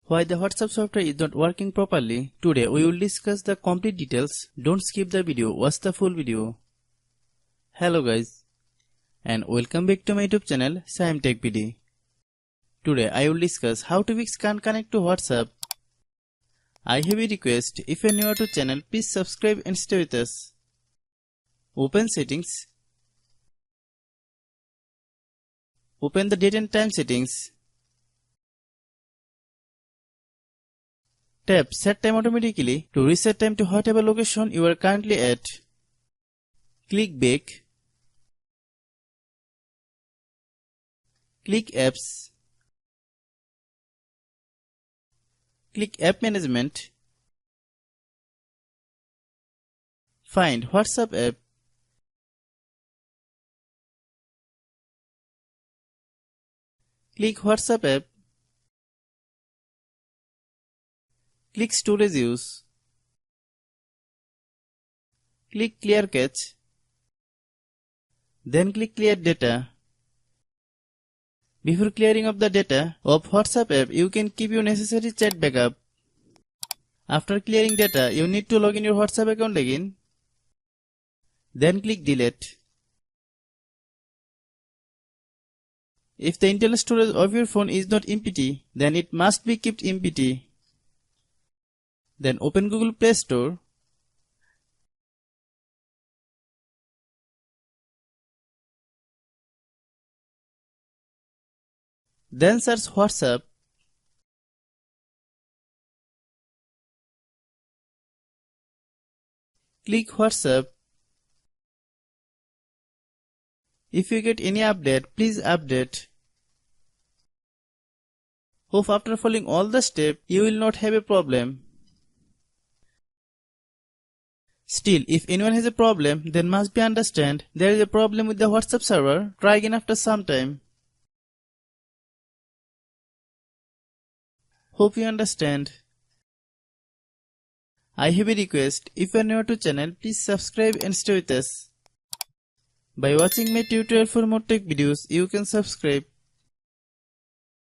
Why the WhatsApp software is not working properly. Today we will discuss the complete details. Don't skip the video, watch the full video. Hello guys, and welcome back to my YouTube channel Shaem Tech PD. Today I will discuss how to fix can't connect to WhatsApp. I have a request, if you are new to channel, please subscribe and stay with us. Open settings. Open the date and time settings. Tap Set Time automatically to reset time to whatever location you are currently at. Click Back. Click Apps. Click App Management. Find WhatsApp app. Click WhatsApp app. Click Storage Use. Click Clear Cache. Then click Clear Data. Before clearing of the data of WhatsApp app, you can keep your necessary chat backup. After clearing data, you need to log in your WhatsApp account again. Then click Delete. If the internal storage of your phone is not empty, then it must be kept empty. Then open Google Play Store. Then search WhatsApp. Click WhatsApp. If you get any update, please update. Hope after following all the steps, you will not have a problem. Still, if anyone has a problem, then must be understand there is a problem with the WhatsApp server. Try again after some time. Hope you understand. I have a request, if you are new to channel, please subscribe and stay with us. By watching my tutorial for more tech videos, you can subscribe.